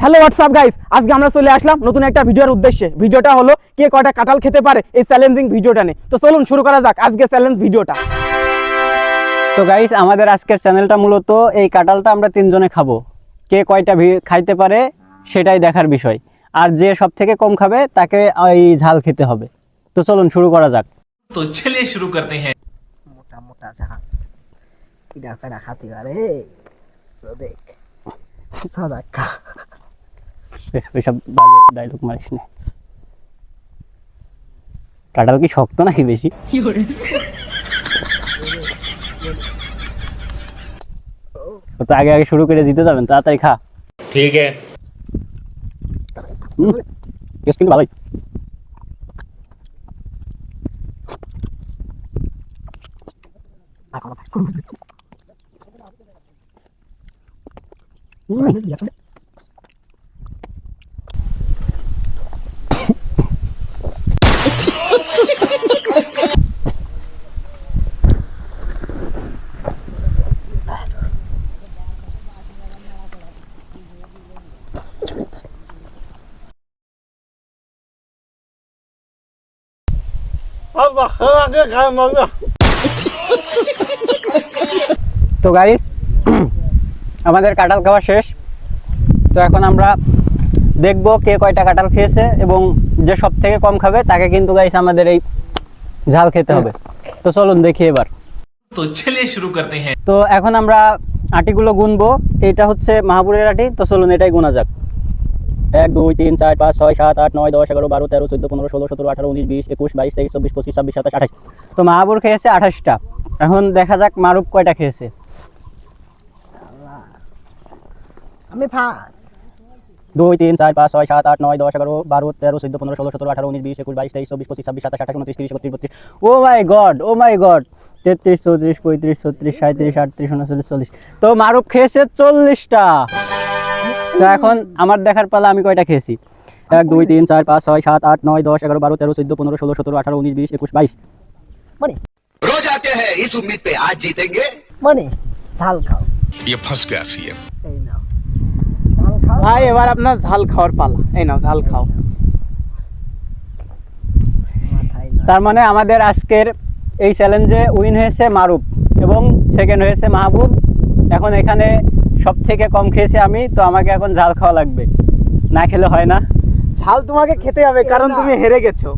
Hello WhatsApp guys, আজকে আমরা চলে আসলাম নতুন একটা ভিডিওর উদ্দেশ্যে। ভিডিওটা হলো কে কয়টা কাঁঠাল খেতে পারে, এই চ্যালেঞ্জিং ভিডিওটা নিয়ে। তো চলুন শুরু করা যাক আজকে চ্যালেঞ্জ ভিডিওটা। তো গাইস, আমাদের আজকের চ্যানেলটা মূলত এই কাঁঠালটা আমরা তিনজনে খাবো। কে কয়টা খাইতে পারে সেটাই দেখার বিষয়, আর যে সব থেকে কম খাবে তাকে এই ঝাল খেতে হবে। তো চলুন শুরু করা যাক। तो चलिए शुरू करते हैं। मोटा मोटा सा कीड़ा कड़ा खाती वाले सो देख सदाका ওইসব বাজে ডায়লগ মারিস না। কাঁঠাল কি শক্ত নাকি বেশি? তো আগে আগে শুরু করে দিতে যাবেন, তাড়াতাড়ি খা। ठीक है। টেস্ট কিন্তু ভালোই। তো গাইস, আমাদের কাঁঠাল খাওয়া শেষ। তো এখন আমরা দেখবো কে কয়টা কাঁঠাল খেয়েছে, এবং যে সব থেকে কম খাবে তাকে কিন্তু গাইস আমাদের এই ঝাল খেতে হবে। তো চলুন দেখি এবার। तो चलिए शुरू करते हैं। তো এখন আমরা আটিগুলো গুনবো। এটা হচ্ছে মাহাপুরের আটি। তো চলুন এটাই গোনা যাক। 1 2 3 4 5 6 7 8 9 10 11 12 13 14 15 16 17 18 19 20 21 22 23 24 25 26 27 28। তো মাহাপুর খেয়েছে 28টা। এখন দেখা যাক মারুফ কয়টা খেয়েছে। আমি ফাস 2 3 4 5 6 7 8 9 10 11 12 13 14 15 16 17 18 19 20 21 22 23 24 25 26 27 28 29 30 31 32। ও মাই গড, ও মাই গড, 33 34 35 36 37 38 39 40। তো মারুফ খেয়েছে 40টা। তো এখন আমার দেখার পালা, আমি কয়টা খেয়েছি। 1 2 3 4 5 6 7 8 9 10 11 12 13 14 15 16 17 18 19 20 21 22। মানে रोज आते हैं इस उम्मीद पे आज जीतेंगे। মানে ঝাল খাও ये फंस गया सीएम। এই নাও ঝাল খাও ভাই এবার আপনার ঝাল খাওয়ার পালা, এই নাও ঝাল খাও। মাথায় না তার মানে আমাদের আজকের এই চ্যালেঞ্জে উইন হয়েছে মারুফ এবং সেকেন্ড হয়েছে মাহবুব। এখন এখানে সব থেকে কম খেয়েছি আমি, তো আমাকে এখন ঝাল খাওয়া লাগবে, না খেলে হয় না। ঝাল তোমাকে খেতে হবে কারণ তুমি হেরে গেছো।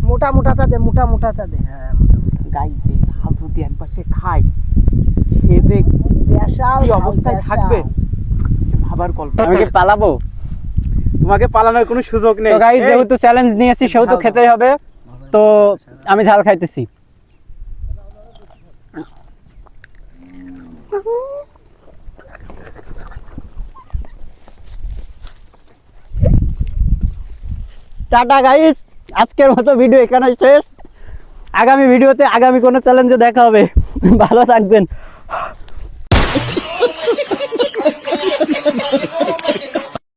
মোটা মোটাটা দে মোটা মোটাটা দে হ্যাঁ গাইস, এই ঝাল যদি একবার সে খায়, সে যে বেশাল কি অবস্থায় থাকবে সে ভাবার কল্পনা। আমি কি পালাবো? তোমাকে পালানোর কোনো সুযোগ নেই। তো গাইস, এই, যেহেতু চ্যালেঞ্জ নিয়েছি সেহেতু ঝাল খেতেই হবে। তো আমি ঝাল খাইতেছি। টাটা গাইস, আজকের মতো ভিডিও এখানে শেষ। আগামী ভিডিওতে আগামী কোনো চ্যালেঞ্জে দেখা হবে। ভালো থাকবেন।